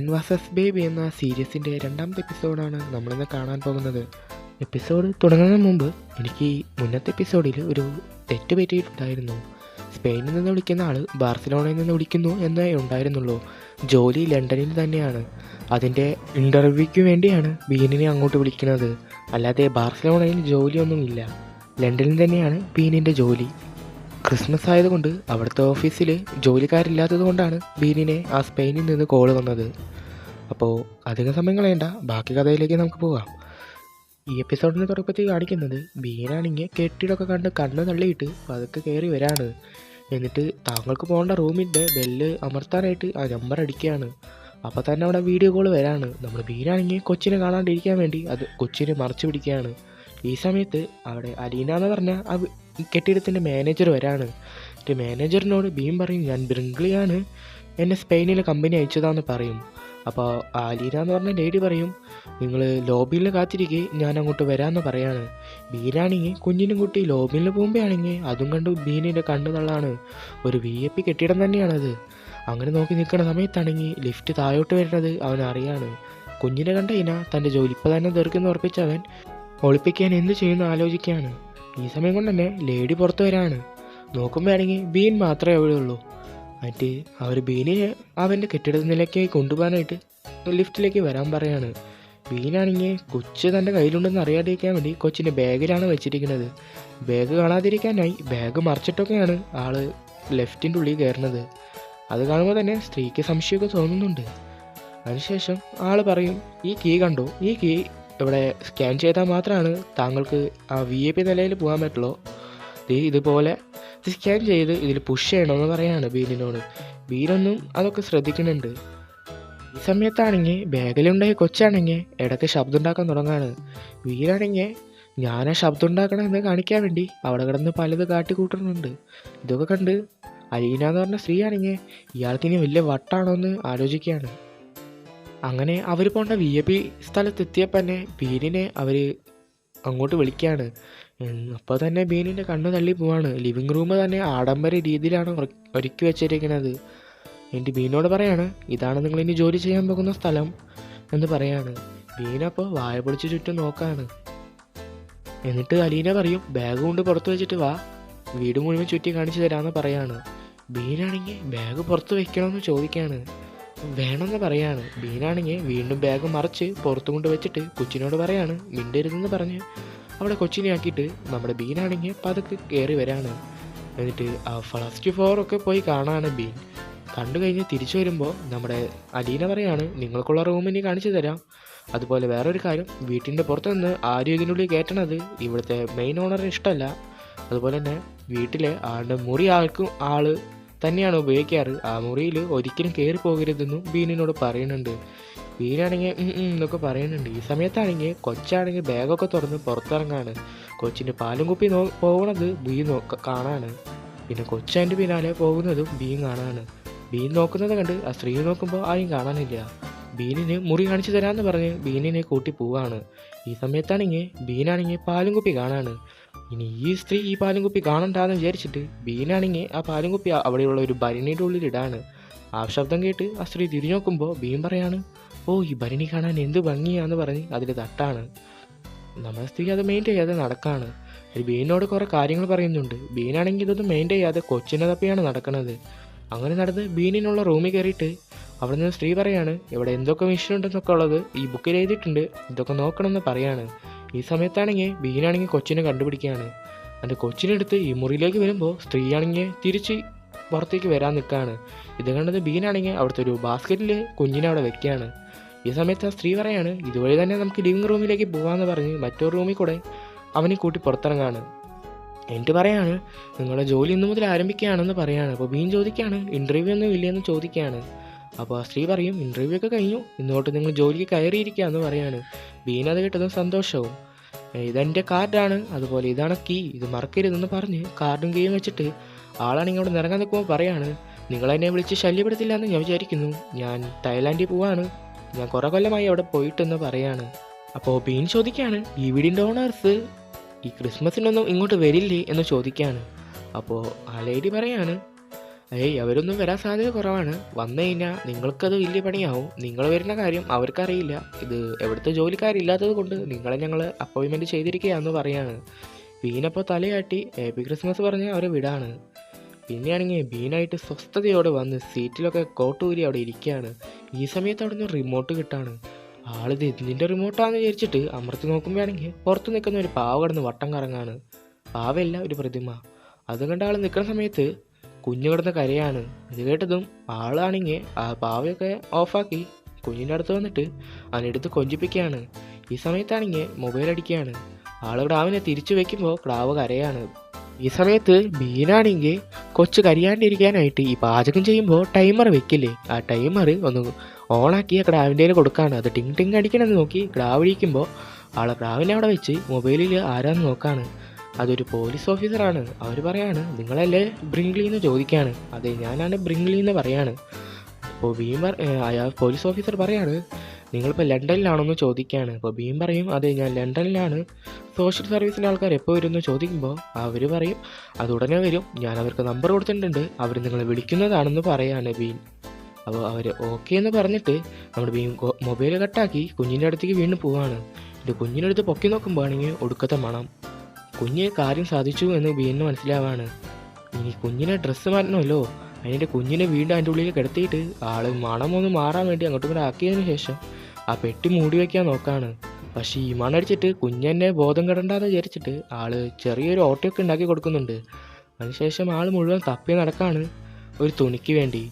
Ben versus baby എന്ന സീരീസിൻ്റെ രണ്ടാമത്തെ എപ്പിസോഡാണ് നമ്മളിന്ന് കാണാൻ പോകുന്നത്. എപ്പിസോഡ് തുടങ്ങുന്നതിന് മുമ്പ് എനിക്ക് മുന്നത്തെ എപ്പിസോഡിൽ ഒരു തെറ്റ് പറ്റിയിട്ടുണ്ടായിരുന്നു. സ്പെയിനിൽ നിന്ന് വിളിക്കുന്ന ആൾ ബാർസലോണയിൽ നിന്ന് വിളിക്കുന്നു എന്നേ ഉണ്ടായിരുന്നുള്ളൂ. ജോലി ലണ്ടനിൽ തന്നെയാണ്. അതിൻ്റെ ഇൻ്റർവ്യൂക്ക് വേണ്ടിയാണ് ബീനിനെ അങ്ങോട്ട് വിളിക്കുന്നത്. അല്ലാതെ ബാർസലോണയിൽ ജോലിയൊന്നുമില്ല. ലണ്ടനിൽ തന്നെയാണ് ബീനിൻ്റെ ജോലി. ക്രിസ്മസ് ആയതുകൊണ്ട് അവിടുത്തെ ഓഫീസിൽ ജോലിക്കാരില്ലാത്തത് കൊണ്ടാണ് ബീനിനെ ആ സ്പെയിനിൽ നിന്ന് കോൾ വന്നത്. അപ്പോൾ അധികം സമയം കളയണ്ട, ബാക്കി കഥയിലേക്ക് നമുക്ക് പോകാം. ഈ എപ്പിസോഡിന് തുടക്കത്തിൽ കാണിക്കുന്നത് ബീനാണെങ്കിൽ കെട്ടിടമൊക്കെ കണ്ട് കണ്ണ് തള്ളിയിട്ട് പതുക്കെ കയറി വരാണ്. എന്നിട്ട് താങ്കൾക്ക് പോകേണ്ട റൂമിൻ്റെ ബെല്ല് അമർത്താനായിട്ട് ആ നമ്പർ അടിക്കുകയാണ്. അപ്പോൾ തന്നെ അവിടെ വീഡിയോ കോൾ വരാണ്. നമ്മൾ ബീനാണെങ്കിൽ കൊച്ചിനെ കാണാണ്ടിരിക്കാൻ വേണ്ടി അത് കൊച്ചിനെ മറച്ചു പിടിക്കുകയാണ്. ഈ സമയത്ത് അവിടെ അലീന എന്ന് പറഞ്ഞ ആ കെട്ടിടത്തിൻ്റെ മാനേജർ വരാണ്. എന്നിട്ട് മാനേജറിനോട് ബീൻ പറയും, ഞാൻ ബ്രിംഗ്ലിയാണ് എന്നെ സ്പെയിനിലെ കമ്പനി അയച്ചതാന്ന് പറയും. അപ്പോൾ അലീന എന്ന് പറഞ്ഞ ലേഡി പറയും, നിങ്ങൾ ലോബിയിൽ കാത്തിരിക്കെ ഞാൻ അങ്ങോട്ട് വരാമെന്ന് പറയാണ്. ബീനാണെങ്കിൽ കുഞ്ഞിനും കുട്ടി ലോബിയിൽ പോകുമ്പോഴാണെങ്കിൽ അതും കണ്ട് ബീനിൻ്റെ കണ്ണ് തള്ളാണ്. ഒരു VIP കെട്ടിടം തന്നെയാണത്. അങ്ങനെ നോക്കി നിൽക്കുന്ന സമയത്താണെങ്കിൽ ലിഫ്റ്റ് താഴോട്ട് വരുന്നത് അവൻ അറിയാണ്. കുഞ്ഞിനെ കണ്ട കഴിഞ്ഞാൽ തൻ്റെ ജോലി ഇപ്പോൾ തന്നെ തീർക്കുന്ന ഉറപ്പിച്ചവൻ ഒളിപ്പിക്കാൻ എന്ത് ചെയ്യുന്നു ആലോചിക്കുകയാണ്. ഈ സമയം കൊണ്ട് തന്നെ ലേഡി പുറത്ത് വരാണ്. നോക്കുമ്പോഴാണെങ്കിൽ ബീൻ മാത്രമേ അവിടെ ഉള്ളൂ. എന്നിട്ട് അവർ ബീനിനെ അവൻ്റെ കെട്ടിടത്തിലേക്ക് കൊണ്ടുപോകാനായിട്ട് ലിഫ്റ്റിലേക്ക് വരാൻ പറയാണ്. ബീനാണെങ്കിൽ കൊച്ച് തൻ്റെ കയ്യിലുണ്ടെന്ന് അറിയാതിരിക്കാൻ വേണ്ടി കൊച്ചിൻ്റെ ബാഗിലാണ് വെച്ചിരിക്കുന്നത്. ബാഗ് കാണാതിരിക്കാനായി ബാഗ് മറിച്ചിട്ടൊക്കെയാണ് ആൾ ലെഫ്റ്റിൻ്റെ ഉള്ളിൽ കയറുന്നത്. അത് കാണുമ്പോൾ തന്നെ സ്ത്രീക്ക് സംശയമൊക്കെ തോന്നുന്നുണ്ട്. അതിനുശേഷം ആൾ പറയും, ഈ കീ കണ്ടോ, ഈ കീ ഇവിടെ സ്കാൻ ചെയ്താൽ മാത്രമാണ് താങ്കൾക്ക് ആ VIP നിലയിൽ പോകാൻ പറ്റുള്ളൂ. ഇതുപോലെ സ്കാൻ ചെയ്ത് ഇതിൽ പുഷ് ചെയ്യണമെന്ന് പറയാണ് ബീനിനോട്. ബീനൊന്നും അതൊക്കെ ശ്രദ്ധിക്കുന്നുണ്ട്. ഈ സമയത്താണെങ്കിൽ ബാഗിലുണ്ടായ കൊച്ചാണെങ്കിൽ ഇടയ്ക്ക് ശബ്ദം ഉണ്ടാക്കാൻ തുടങ്ങാണ്. ബീനാണെങ്കിൽ ഞാൻ ആ ശബ്ദം ഉണ്ടാക്കണമെന്ന് കാണിക്കാൻ വേണ്ടി അവിടെ കിടന്ന് പലത് കാട്ടിക്കൂട്ടുന്നുണ്ട്. ഇതൊക്കെ കണ്ട് അലീന എന്ന് പറഞ്ഞ സ്ത്രീ ആണെങ്കിൽ ഇയാൾക്കിനി വലിയ വട്ടാണോ എന്ന് ആലോചിക്കുകയാണ്. അങ്ങനെ അവർ പോകേണ്ട VIP സ്ഥലത്തെത്തിയപ്പോൾ തന്നെ ബീനിനെ അവർ അങ്ങോട്ട് വിളിക്കുകയാണ്. അപ്പോൾ തന്നെ ബീനിൻ്റെ കണ്ണ് തള്ളി പോവാണ്. ലിവിങ് റൂം തന്നെ ആഡംബര രീതിയിലാണ് ഒരുക്കി വെച്ചിരിക്കുന്നത്. എന്നിട്ട് ബീനോട് പറയാണ്, ഇതാണ് നിങ്ങളിനി ജോലി ചെയ്യാൻ പോകുന്ന സ്ഥലം എന്ന് പറയാണ്. ബീനപ്പോൾ വായ പൊളിച്ച് ചുറ്റും നോക്കാണ്. എന്നിട്ട് അലീന പറയും, ബാഗ് കൊണ്ട് പുറത്ത് വെച്ചിട്ട് വാ, വീട് മുഴുവൻ ചുറ്റി കാണിച്ചു തരാമെന്ന് പറയാണ്. ബീനാണെങ്കിൽ ബാഗ് പുറത്ത് വെക്കണമെന്ന് ചോദിക്കുകയാണ്. വേണമെന്ന് പറയാണ്. ബീനാണെങ്കിൽ വീണ്ടും ബാഗ് മറിച്ച് പുറത്തു കൊണ്ട് വെച്ചിട്ട് കൊച്ചിനോട് പറയാണ്, മിണ്ടരുതെന്ന് പറഞ്ഞ് അവിടെ കൊച്ചിനെ ആക്കിയിട്ട് നമ്മുടെ ബീനാണെങ്കിൽ പതുക്കെ കയറി വരാണ്. എന്നിട്ട് ആ ഫസ്റ്റ് ഫ്ലോറൊക്കെ പോയി കാണാണ് ബീൻ. കണ്ടു കഴിഞ്ഞ് തിരിച്ചു വരുമ്പോൾ നമ്മുടെ അലീന പറയാണ്, നിങ്ങൾക്കുള്ള റൂമിന് കാണിച്ചു തരാം. അതുപോലെ വേറൊരു കാര്യം, വീട്ടിൻ്റെ പുറത്ത് നിന്ന് ആരും ഇതിനുള്ളിൽ കയറ്റണത് ഇവിടുത്തെ മെയിൻ ഓണറിന് ഇഷ്ടമല്ല. അതുപോലെ തന്നെ വീട്ടിലെ ആളുടെ മുറി ആൾ തന്നെയാണ് ഉപയോഗിക്കാറ്. ആ മുറിയിൽ ഒരിക്കലും കയറി പോകരുതെന്നും ബീനിനോട് പറയുന്നുണ്ട്. ബീനാണെങ്കിൽ എന്നൊക്കെ പറയുന്നുണ്ട്. ഈ സമയത്താണെങ്കിൽ കൊച്ചാണെങ്കിൽ ബാഗൊക്കെ തുറന്ന് പുറത്തിറങ്ങാണ്. കൊച്ചിൻ്റെ പാലും കുപ്പി പോകുന്നത് ബീൻ കാണാണ്. പിന്നെ കൊച്ചതിൻ്റെ പിന്നാലെ പോകുന്നതും ബീൻ കാണാണ്. ബീൻ നോക്കുന്നത് കണ്ട് ആ സ്ത്രീ നോക്കുമ്പോൾ ആരും കാണാനില്ല. ബീനിന് മുറി കാണിച്ചു തരാമെന്ന് പറഞ്ഞ് ബീനിനെ കൂട്ടി പോവാണ്. ഈ സമയത്താണെങ്കിൽ ബീനാണെങ്കിൽ പാലും കുപ്പി കാണാണ്. ഇനി ഈ സ്ത്രീ ഈ പാലും കുപ്പി കാണണ്ടാന്ന് വിചാരിച്ചിട്ട് ബീനാണെങ്കിൽ ആ പാലും കുപ്പി അവിടെയുള്ള ഒരു ഭരണിയുടെ ഉള്ളിൽ ഇടാണ്. ആ ശബ്ദം കേട്ട് ആ സ്ത്രീ തിരിഞ്ഞു നോക്കുമ്പോൾ ബീൻ പറയാണ്, ഓ ഈ ഭരണി കാണാൻ എന്ത് ഭംഗിയാന്ന് പറഞ്ഞ് അതിൽ തട്ടാണ്. നമ്മുടെ സ്ത്രീ അത് മെയിൻ ചെയ്യാതെ നടക്കാണ്. ബീനോട് കുറേ കാര്യങ്ങൾ പറയുന്നുണ്ട്. ബീനാണെങ്കിൽ ഇതൊന്നും മെയിൻ ചെയ്യാതെ കൊച്ചിനെ തപ്പിയാണ് നടക്കുന്നത്. അങ്ങനെ നടന്ന് ബീനിനുള്ള റൂമിൽ കയറിയിട്ട് അവിടെ നിന്ന് സ്ത്രീ പറയാണ്, ഇവിടെ എന്തൊക്കെ മിഷൻ ഉണ്ടെന്നൊക്കെ ഉള്ളത് ഈ ബുക്കിൽ എഴുതിയിട്ടുണ്ട്, ഇതൊക്കെ നോക്കണമെന്ന് പറയാണ്. ഈ സമയത്താണെങ്കിൽ ബീനാണെങ്കിൽ കൊച്ചിനെ കണ്ടുപിടിക്കുകയാണ്. എൻ്റെ കൊച്ചിനെടുത്ത് ഈ മുറിയിലേക്ക് വരുമ്പോൾ സ്ത്രീയാണെങ്കിൽ തിരിച്ച് പുറത്തേക്ക് വരാൻ നിൽക്കുകയാണ്. ഇത് കണ്ടത് ബീനാണെങ്കിൽ അവിടുത്തെ ഒരു ബാസ്ക്കറ്റിൽ കുഞ്ഞിനെ അവിടെ വെക്കുകയാണ്. ഈ സമയത്ത് ആ സ്ത്രീ പറയാണ്, ഇതുവഴി തന്നെ നമുക്ക് ലിവിങ് റൂമിലേക്ക് പോകാമെന്ന് പറഞ്ഞ് മറ്റൊരു റൂമിൽ കൂടെ അവനെ കൂട്ടി പുറത്തിറങ്ങാണ്. എന്നിട്ട് പറയാണ്, നിങ്ങളുടെ ജോലി ഇന്നു മുതൽ ആരംഭിക്കുകയാണെന്ന് പറയാണ്. അപ്പോൾ ബീൻ ചോദിക്കുകയാണ്, ഇൻ്റർവ്യൂ ഒന്നും ഇല്ലയെന്ന് ചോദിക്കുകയാണ്. അപ്പോൾ ആ സ്ത്രീ പറയും, ഇൻ്റർവ്യൂ ഒക്കെ കഴിഞ്ഞു, ഇന്നോട്ട് നിങ്ങൾ ജോലിക്ക് കയറിയിരിക്കുക എന്ന് പറയാണ്. ബീൻ അത് കേട്ടതും സന്തോഷവും. ഇതെൻ്റെ കാർഡാണ്, അതുപോലെ ഇതാണ് കീ, ഇത് മറക്കരുതെന്ന് പറഞ്ഞ് കാർഡും കീയും വെച്ചിട്ട് ആളാണെങ്കിൽ അവിടെ നിറങ്ങാൻ നിൽക്കുമ്പോൾ പറയാണ്, നിങ്ങളെന്നെ വിളിച്ച് ശല്യപ്പെടുത്തില്ല എന്ന് ഞാൻ വിചാരിക്കുന്നു, ഞാൻ തായ്ലാൻഡിൽ പോവാണ്, ഞാൻ കുറേ കൊല്ലമായി അവിടെ പോയിട്ടെന്ന് പറയാണ്. അപ്പോൾ ബീൻ ചോദിക്കുകയാണ്, ഈ വീടിൻ്റെ ഓണേഴ്സ് ഈ ക്രിസ്മസിനൊന്നും ഇങ്ങോട്ട് വരില്ലേ എന്ന് ചോദിക്കുകയാണ്. അപ്പോൾ ആ ലേഡി പറയാണ്, ഏയ് അവരൊന്നും വരാൻ സാധ്യത കുറവാണ്. വന്നു കഴിഞ്ഞാൽ നിങ്ങൾക്കത് വലിയ പണിയാവും. നിങ്ങൾ വരുന്ന കാര്യം അവർക്കറിയില്ല. ഇത് എവിടുത്തെ ജോലിക്കാരില്ലാത്തത് കൊണ്ട് നിങ്ങളെ ഞങ്ങൾ അപ്പോയിൻമെൻറ്റ് ചെയ്തിരിക്കുകയാണെന്ന് പറയാണ്. ബീനപ്പോൾ തലയാട്ടി ഹാപ്പി ക്രിസ്മസ് പറഞ്ഞ് അവരെ വിടാണ്. പിന്നെയാണെങ്കിൽ ബീനായിട്ട് സ്വസ്ഥതയോടെ വന്ന് സീറ്റിലൊക്കെ കോട്ടൂരി അവിടെ ഇരിക്കുകയാണ്. ഈ സമയത്ത് അവിടെ നിന്ന് റിമോട്ട് കിട്ടാണ്. ആളിത് എന്തിൻ്റെ റിമോട്ടാണെന്ന് വിചാരിച്ചിട്ട് അമർത്തി നോക്കുമ്പോഴാണെങ്കിൽ പുറത്ത് നിൽക്കുന്ന ഒരു പാവ കിടന്ന് വട്ടം കറങ്ങാണ്. പാവയല്ല, ഒരു പ്രതിമ. അത് കണ്ട ആൾ നിൽക്കുന്ന സമയത്ത് കുഞ്ഞു കിടന്ന് കരയാണ്. ഇത് കേട്ടതും ആളാണെങ്കിൽ ആ പാവയൊക്കെ ഓഫാക്കി കുഞ്ഞിൻ്റെ അടുത്ത് വന്നിട്ട് അവനെടുത്ത് കൊഞ്ചിപ്പിക്കുകയാണ്. ഈ സമയത്താണെങ്കിൽ മൊബൈൽ അടിക്കുകയാണ്. ആൾ ക്ടാവിനെ തിരിച്ചു വെക്കുമ്പോൾ ക്ടാവ് കരയാണ്. ഈ സമയത്ത് ബീനാണെങ്കിൽ കൊച്ചു കരിയാണ്ടിരിക്കാനായിട്ട് ഈ പാചകം ചെയ്യുമ്പോൾ ടൈമർ വെക്കില്ലേ, ആ ടൈമർ ഒന്ന് ഓണാക്കി ആ ക്ടാവിൻ്റെ കയ്യിൽ കൊടുക്കുകയാണ്. അത് ടിങ് ടിങ് അടിക്കണമെന്ന് നോക്കി ക്ടാവ് ഇരിക്കുമ്പോൾ ആളെ ക്ടാവിനെ അവിടെ വെച്ച് മൊബൈലിൽ ആരാന്ന് നോക്കാണ്. അതൊരു പോലീസ് ഓഫീസറാണ്. അവർ പറയാണ്, നിങ്ങളല്ലേ ബ്രിംഗ്ലി എന്ന് ചോദിക്കുകയാണ്. അതെ, ഞാനാണ് ബ്രിംഗ്ലി എന്ന് പറയാണ്. അപ്പോൾ അയാൾ പോലീസ് ഓഫീസർ പറയാണ്, നിങ്ങളിപ്പോൾ ലണ്ടനിലാണോന്ന് ചോദിക്കുകയാണ്. അപ്പോൾ ഭീം പറയും, അതെ ഞാൻ ലണ്ടനിലാണ്. സോഷ്യൽ സർവീസിൻ്റെ ആൾക്കാർ എപ്പോൾ വരും എന്ന് ചോദിക്കുമ്പോൾ അവർ പറയും, അത് ഉടനെ വരും, ഞാൻ അവർക്ക് നമ്പർ കൊടുത്തിട്ടുണ്ട്, അവർ നിങ്ങളെ വിളിക്കുന്നതാണെന്ന് പറയാണ് ഭീം. അപ്പോൾ അവർ ഓക്കെ എന്ന് പറഞ്ഞിട്ട് നമ്മുടെ ഭീം മൊബൈൽ കട്ടാക്കി കുഞ്ഞിൻ്റെ അടുത്തേക്ക് വീണ്ടും പോവാണ്. ഇത് കുഞ്ഞിനടുത്ത് പൊക്കി നോക്കുമ്പോൾ ആണെങ്കിൽ ഒടുക്കത്തെ മണം. കുഞ്ഞ് കാര്യം സാധിച്ചു എന്ന് ഭീമിന് മനസ്സിലാവാണ്. ഇനി കുഞ്ഞിനെ ഡ്രസ്സ് മാറ്റണമല്ലോ. അതിൻ്റെ കുഞ്ഞിനെ വീണ്ടും അതിൻ്റെ ഉള്ളിൽ കിടത്തിയിട്ട് ആൾ മണമൊന്ന് മാറാൻ വേണ്ടി അങ്ങോട്ടും കൂടെ ആക്കിയതിന് ശേഷം ആ പെട്ടി മൂടി വയ്ക്കാൻ നോക്കാണ്. പക്ഷേ ഈ മണടിച്ചിട്ട് കുഞ്ഞെന്നെ ബോധം കെടണ്ടെന്ന് വിചാരിച്ചിട്ട് ആൾ ചെറിയൊരു ഓട്ടയൊക്കെ ഉണ്ടാക്കി കൊടുക്കുന്നുണ്ട്. അതിനുശേഷം ആൾ മുഴുവൻ തപ്പി നടക്കാണ് ഒരു തുണിക്ക് വേണ്ടി.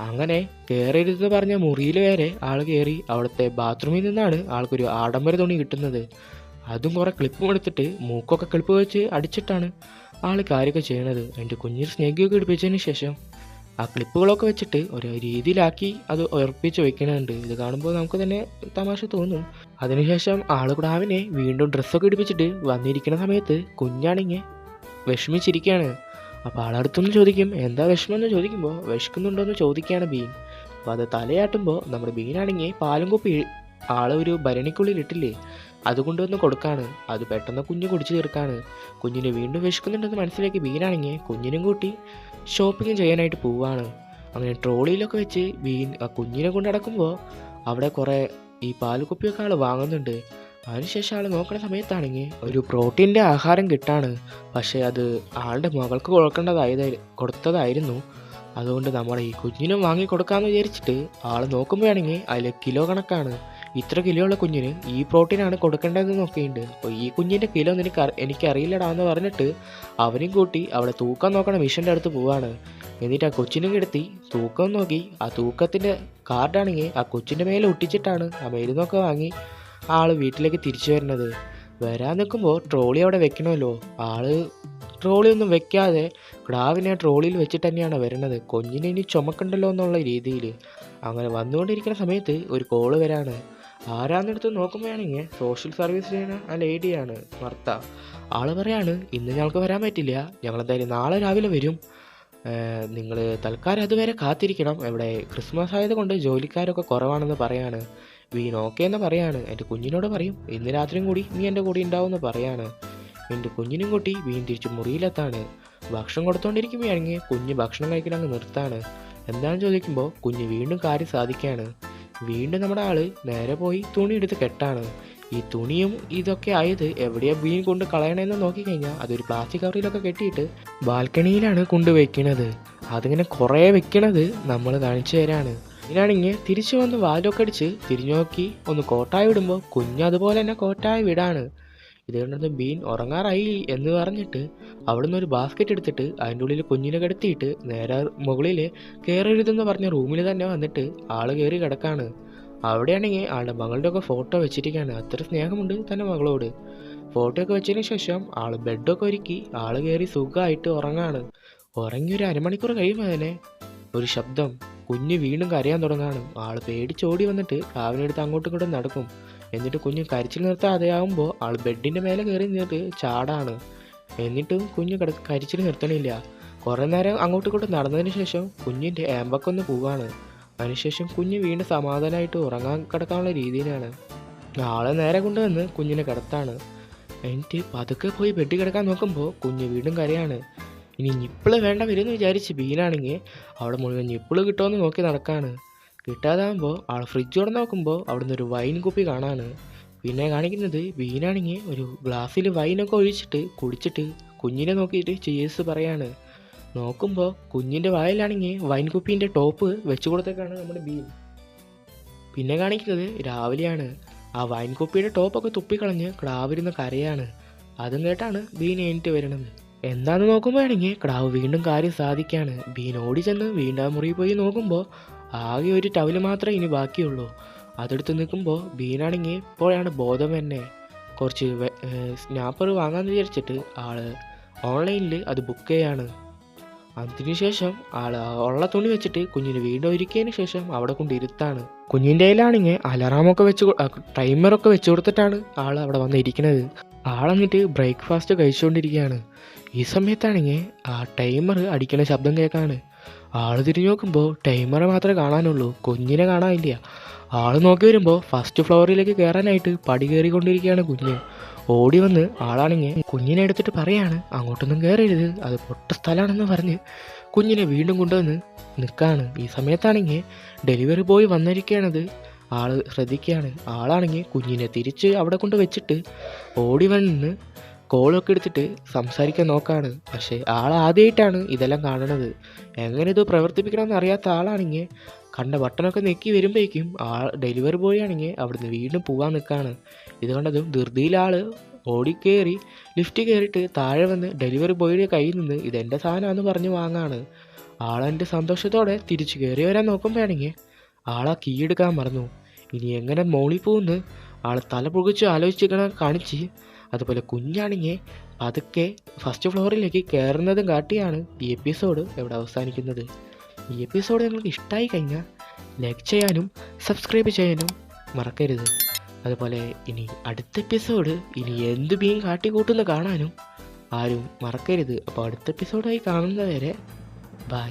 അങ്ങനെ കയറരുതെന്ന് പറഞ്ഞ മുറിയിൽ വരെ ആൾ കയറി. അവിടുത്തെ ബാത്റൂമിൽ നിന്നാണ് ആൾക്കൊരു ആഡംബര തുണി കിട്ടുന്നത്. അതും കുറേ ക്ലിപ്പും എടുത്തിട്ട് മൂക്കൊക്കെ ക്ലിപ്പ് വെച്ച് അടിച്ചിട്ടാണ് ആൾ കാര്യമൊക്കെ ചെയ്യണത്. അതിൻ്റെ കുഞ്ഞിൽ സ്നേഹിയൊക്കെ ഇടിപ്പിച്ചതിന് ശേഷം ആ ക്ലിപ്പുകളൊക്കെ വെച്ചിട്ട് ഒരു രീതിയിലാക്കി അത് ഉറപ്പിച്ച് വെക്കണുണ്ട്. ഇത് കാണുമ്പോൾ നമുക്ക് തന്നെ തമാശ തോന്നും. അതിനുശേഷം ആൾ ക്ടാവിനെ വീണ്ടും ഡ്രസ്സൊക്കെ ഇടിപ്പിച്ചിട്ട് വന്നിരിക്കുന്ന സമയത്ത് കുഞ്ഞാണെങ്കിൽ വിഷമിച്ചിരിക്കുകയാണ്. അപ്പോൾ ആളടുത്തൊന്ന് ചോദിക്കും, എന്താ വിഷമമെന്ന് ചോദിക്കുമ്പോൾ വിശക്കുന്നുണ്ടോയെന്ന് ചോദിക്കുകയാണ് ബീൻ. അപ്പോൾ അത് തലയാട്ടുമ്പോൾ നമ്മുടെ ബീനാണെങ്കിൽ പാലും കുപ്പി ഒരു ഭരണിക്കുള്ളിൽ ഇട്ടില്ലേ, അതുകൊണ്ടൊന്ന് കൊടുക്കാണ്. അത് പെട്ടെന്ന് കുഞ്ഞ് കുടിച്ചു തീർക്കാണ്. കുഞ്ഞിന് വീണ്ടും വിശക്കുന്നുണ്ടെന്ന് മനസ്സിലാക്കി ബീനാണെങ്കിൽ കുഞ്ഞിനും കൂട്ടി ഷോപ്പിംഗ് ചെയ്യാനായിട്ട് പോവാണ്. അങ്ങനെ ട്രോളിയിലൊക്കെ വെച്ച് ബീൻ ആ കുഞ്ഞിനെ കൊണ്ട് നടക്കുമ്പോൾ അവിടെ കുറേ ഈ പാൽക്കുപ്പിയൊക്കെ ആൾ വാങ്ങുന്നുണ്ട്. അതിനുശേഷം ആൾ നോക്കുന്ന സമയത്താണെങ്കിൽ ഒരു പ്രോട്ടീൻ്റെ ആഹാരം കിട്ടാണ്. പക്ഷേ അത് ആളുടെ മകൾക്ക് കൊടുത്തതായിരുന്നു. അതുകൊണ്ട് നമ്മുടെ ഈ കുഞ്ഞിനും വാങ്ങി കൊടുക്കാമെന്ന് വിചാരിച്ചിട്ട് ആൾ നോക്കുമ്പോഴാണെങ്കിൽ അതിൽ കിലോ കണക്കാണ്. ഇത്ര കിലോ ഉള്ള കുഞ്ഞിന് ഈ പ്രോട്ടീനാണ് കൊടുക്കേണ്ടതെന്ന് നോക്കിയിട്ടുണ്ട്. അപ്പോൾ ഈ കുഞ്ഞിൻ്റെ കിലോ എനിക്കറിയില്ലടാ എന്ന് പറഞ്ഞിട്ട് അവനും കൂട്ടി അവിടെ തൂക്കം നോക്കണ മിഷൻ്റെ അടുത്ത് പോവാണ്. എന്നിട്ട് ആ കൊച്ചിനും കിടത്തി തൂക്കം നോക്കി. ആ തൂക്കത്തിൻ്റെ കാർഡാണെങ്കിൽ ആ കൊച്ചിൻ്റെ മേലെ ഒട്ടിച്ചിട്ടാണ് ആ മരുന്നൊക്കെ വാങ്ങി ആൾ വീട്ടിലേക്ക് തിരിച്ചു വരുന്നത്. വരാൻ നിൽക്കുമ്പോൾ ട്രോളി അവിടെ വെക്കണമല്ലോ. ആൾ ട്രോളി ഒന്നും വെക്കാതെ ക്ടാവിനെ ട്രോളിയിൽ വെച്ചിട്ട് തന്നെയാണ് വരുന്നത്. കുഞ്ഞിനെ ഇനി ചുമക്കണ്ടല്ലോ എന്നുള്ള രീതിയിൽ. അങ്ങനെ വന്നുകൊണ്ടിരിക്കുന്ന സമയത്ത് ഒരു കോള് വരാണ്. ആരാന്നെടുത്ത് നോക്കുമ്പോഴാണെങ്കിൽ സോഷ്യൽ സർവീസ് ചെയ്യുന്ന ആ ലേഡിയാണ് മർത്ത. ആൾ പറയാണ്, ഇന്ന് ഞങ്ങൾക്ക് വരാൻ പറ്റില്ല, ഞങ്ങളെന്തായാലും നാളെ രാവിലെ വരും, നിങ്ങൾ തൽക്കാലം അതുവരെ കാത്തിരിക്കണം, ഇവിടെ ക്രിസ്മസ് ആയതുകൊണ്ട് ജോലിക്കാരൊക്കെ കുറവാണെന്ന് പറയാണ്. വീൺ ഓക്കെ എന്ന് പറയാണ്. എൻ്റെ കുഞ്ഞിനോട് പറയും, ഇന്ന് രാത്രിയും കൂടി നീ എൻ്റെ കൂടി ഉണ്ടാവുമെന്ന് പറയാണ്. എൻ്റെ കുഞ്ഞിനും കൂട്ടി വീൺ തിരിച്ച് മുറിയിലെത്താണ്. ഭക്ഷണം കൊടുത്തോണ്ടിരിക്കുമ്പോഴാണെങ്കിൽ കുഞ്ഞ് ഭക്ഷണം കഴിക്കാൻ അങ്ങ് നിർത്താണ്. എന്താണെന്ന് ചോദിക്കുമ്പോൾ കുഞ്ഞ് വീണ്ടും കാര്യം സാധിക്കുകയാണ്. വീണ്ടും നമ്മുടെ ആൾ നേരെ പോയി തുണി എടുത്ത് കെട്ടാണ്. ഈ തുണിയും ഇതൊക്കെ ആയത് എവിടെയാണ് വീൺ കൊണ്ട് കളയണമെന്ന് നോക്കിക്കഴിഞ്ഞാൽ അതൊരു പ്ലാസ്റ്റിക് കവറിലൊക്കെ കെട്ടിയിട്ട് ബാൽക്കണിയിലാണ് കൊണ്ടുവയ്ക്കണത്. അതിങ്ങനെ കുറേ വെക്കണത് നമ്മൾ കാണിച്ചു തരാണ്. ഇതിനാണെങ്കിൽ തിരിച്ചു വന്ന് വാലൊക്കെ അടിച്ച് തിരിഞ്ഞു നോക്കി ഒന്ന് കോട്ടായി വിടുമ്പോൾ കുഞ്ഞ് അതുപോലെ തന്നെ കോട്ടായി വിടാണ്. ഇത് കണ്ടത് ബീൻ ഉറങ്ങാറായി എന്ന് പറഞ്ഞിട്ട് അവിടെ നിന്ന് ഒരു ബാസ്ക്കറ്റ് എടുത്തിട്ട് അതിൻ്റെ ഉള്ളിൽ കുഞ്ഞിനെ കിടത്തിയിട്ട് നേരെ മുകളിൽ കയറരുതെന്ന് പറഞ്ഞ റൂമിൽ തന്നെ വന്നിട്ട് ആൾ കയറി കിടക്കാണ്. അവിടെയാണെങ്കിൽ ആളുടെ മകളുടെ ഒക്കെ ഫോട്ടോ വെച്ചിരിക്കുകയാണ്. അത്ര സ്നേഹമുണ്ട് തൻ്റെ മകളോട്. ഫോട്ടോ ഒക്കെ വെച്ചതിന് ശേഷം ആൾ ബെഡൊക്കെ ഒരുക്കി ആൾ കയറി സുഖമായിട്ട് ഉറങ്ങാണ്. ഉറങ്ങി ഒരു അരമണിക്കൂർ കഴിയുമ്പോൾ തന്നെ ഒരു ശബ്ദം. കുഞ്ഞ് വീണ്ടും കരയാൻ തുടങ്ങാണ്. ആൾ പേടിച്ചോടി വന്നിട്ട് കാവിനെടുത്ത് അങ്ങോട്ടും ഇങ്ങോട്ടും നടക്കും. എന്നിട്ട് കുഞ്ഞ് കരിച്ചിൽ നിർത്താതെ ആകുമ്പോൾ ആൾ ബെഡിൻ്റെ മേലെ കയറി നിന്നിട്ട് ചാടാണ്. എന്നിട്ടും കുഞ്ഞ് കരിച്ചിൽ നിർത്തണില്ല. കുറേ നേരം അങ്ങോട്ടും ഇങ്ങോട്ടും നടന്നതിന് ശേഷം കുഞ്ഞിൻ്റെ ഏമ്പക്കൊന്ന് പോവാണ്. അതിനുശേഷം കുഞ്ഞ് വീണ്ടും സമാധാനമായിട്ട് ഉറങ്ങാൻ കിടക്കാനുള്ള രീതിയിലാണ്. ആളെ നേരെ കൊണ്ടുവന്ന് കുഞ്ഞിനെ കിടത്താണ്. എന്നിട്ട് പതുക്കെ പോയി ബെഡിൽ കിടക്കാൻ നോക്കുമ്പോൾ കുഞ്ഞ് വീണ്ടും കരയാണ്. ഇനി ഞിപ്പിള് വേണ്ട വരുമെന്ന് വിചാരിച്ച് ബീനാണെങ്കിൽ അവിടെ മുഴുവൻ ഞിപ്പിള് കിട്ടുമെന്ന് നോക്കി നടക്കാണ്. കിട്ടാതാകുമ്പോൾ ആൾ ഫ്രിഡ്ജ് തുറന്ന് നോക്കുമ്പോൾ അവിടുന്ന് ഒരു വൈൻ കുപ്പി കാണാണ്. പിന്നെ കാണിക്കുന്നത് ബീനാണെങ്കിൽ ഒരു ഗ്ലാസ്സിൽ വൈനൊക്കെ ഒഴിച്ചിട്ട് കുടിച്ചിട്ട് കുഞ്ഞിനെ നോക്കിയിട്ട് ചേസ് പറയാണ്. നോക്കുമ്പോൾ കുഞ്ഞിൻ്റെ വായിലാണെങ്കിൽ വൈൻ കുപ്പീൻ്റെ ടോപ്പ് വെച്ച് കൊടുത്തേക്കാണ് നമ്മുടെ ബീൻ. പിന്നെ കാണിക്കുന്നത് രാവിലെയാണ്. ആ വൈൻ കുപ്പിയുടെ ടോപ്പൊക്കെ തുപ്പിക്കളഞ്ഞ് ക്ലാവിരുന്ന് കരയാണ്. അതും കേട്ടാണ് ബീൻ എണീറ്റ് വരുന്നത്. എന്താണെന്ന് നോക്കുമ്പോഴാണെങ്കിൽ ക്ലാവ് വീണ്ടും കാര്യം സാധിക്കാണ്. ബീൻ ഓടി ചെന്ന് വീണ്ടും ആ മുറിയിൽ പോയി നോക്കുമ്പോൾ ആകെ ഒരു ടവല് മാത്രമേ ഇനി ബാക്കിയുള്ളൂ. അതെടുത്ത് നിൽക്കുമ്പോൾ ബീനാണെങ്കിൽ ഇപ്പോഴാണ് ബോധം തന്നെ. കുറച്ച് സ്നാപ്പർ വാങ്ങാമെന്ന് വിചാരിച്ചിട്ട് ആള് ഓൺലൈനിൽ അത് ബുക്ക് ചെയ്യാണ്. അതിനുശേഷം ആൾ ഉള്ള തുണി വെച്ചിട്ട് കുഞ്ഞിന് വീണ്ടും ഒരുക്കിയതിന് ശേഷം അവിടെ കൊണ്ടിരുത്താണ്. കുഞ്ഞിൻ്റെ കയ്യിലാണെങ്കിൽ അലാറാമൊക്കെ ടൈമറൊക്കെ വെച്ച് കൊടുത്തിട്ടാണ് ആൾ അവിടെ വന്നിരിക്കുന്നത്. ആളെന്നിട്ട് ബ്രേക്ക്ഫാസ്റ്റ് കഴിച്ചുകൊണ്ടിരിക്കുകയാണ്. ഈ സമയത്താണെങ്കിൽ ആ ടൈമർ അടിക്കണ ശബ്ദം കേൾക്കാണ്. ആൾ തിരിഞ്ഞു നോക്കുമ്പോൾ ടൈമറെ മാത്രമേ കാണാനുള്ളൂ, കുഞ്ഞിനെ കാണാനില്ല. ആൾ നോക്കി വരുമ്പോൾ ഫസ്റ്റ് ഫ്ലോറിലേക്ക് കയറാനായിട്ട് പടി കയറിക്കൊണ്ടിരിക്കുകയാണ് കുഞ്ഞ്. ഓടി വന്ന് ആളാണെങ്കിൽ കുഞ്ഞിനെ എടുത്തിട്ട് പറയാണ് അങ്ങോട്ടൊന്നും കയറരുത്, അത് പൊട്ട സ്ഥലമാണെന്ന് പറഞ്ഞ് കുഞ്ഞിനെ വീണ്ടും കൊണ്ടുവന്ന് നിൽക്കുകയാണ്. ഈ സമയത്താണെങ്കിൽ ഡെലിവറി ബോയ് വന്നിരിക്കുകയാണത് ആൾ ശ്രദ്ധിക്കുകയാണ്. ആളാണെങ്കിൽ കുഞ്ഞിനെ തിരിച്ച് അവിടെ കൊണ്ട് വെച്ചിട്ട് ഓടി വന്ന് കോളൊക്കെ എടുത്തിട്ട് സംസാരിക്കാൻ നോക്കാണ്. പക്ഷേ ആൾ ആദ്യമായിട്ടാണ് ഇതെല്ലാം കാണുന്നത്. എങ്ങനെ ഇത് പ്രവർത്തിപ്പിക്കണമെന്ന് അറിയാത്ത ആളാണെങ്കിൽ കണ്ട ബട്ടണൊക്കെ നെക്കി വരുമ്പോഴേക്കും ഡെലിവറി ബോയ് ആണെങ്കിൽ അവിടുന്ന് വീണ്ടും പോകാൻ നിൽക്കുകയാണ്. ഇത് കണ്ടതും ധൃതിയിൽ ആൾ ഓടിക്കയറി ലിഫ്റ്റ് കയറിയിട്ട് താഴെ വന്ന് ഡെലിവറി ബോയുടെ കയ്യിൽ നിന്ന് ഇതെൻ്റെ സാധനമാണെന്ന് പറഞ്ഞ് വാങ്ങാണ്. ആളെൻ്റെ സന്തോഷത്തോടെ തിരിച്ച് കയറി വരാൻ നോക്കുമ്പോഴാണെങ്കിൽ ആളാ കീ എടുക്കാൻ മറന്നു. ഇനി എങ്ങനെ മോളിൽ പോകുന്നു ആൾ തല പുകച്ച് ആലോചിച്ചിരിക്കണ കാണിച്ച്. അതുപോലെ കുഞ്ഞാണെങ്കിൽ പതുക്കെ ഫസ്റ്റ് ഫ്ലോറിലേക്ക് കയറുന്നതും കാട്ടിയാണ് ഈ എപ്പിസോഡ് ഇവിടെ അവസാനിക്കുന്നത്. ഈ എപ്പിസോഡ് നിങ്ങൾക്ക് ഇഷ്ടമായി കഴിഞ്ഞാൽ ലൈക്ക് ചെയ്യാനും സബ്സ്ക്രൈബ് ചെയ്യാനും മറക്കരുത്. അതുപോലെ ഇനി അടുത്ത എപ്പിസോഡ് ഇനി എന്ത് ബീൻ കാട്ടിക്കൂട്ടുന്ന കാണാനും ആരും മറക്കരുത്. അപ്പോൾ അടുത്ത എപ്പിസോഡായി കാണുന്നവരെ ബൈ.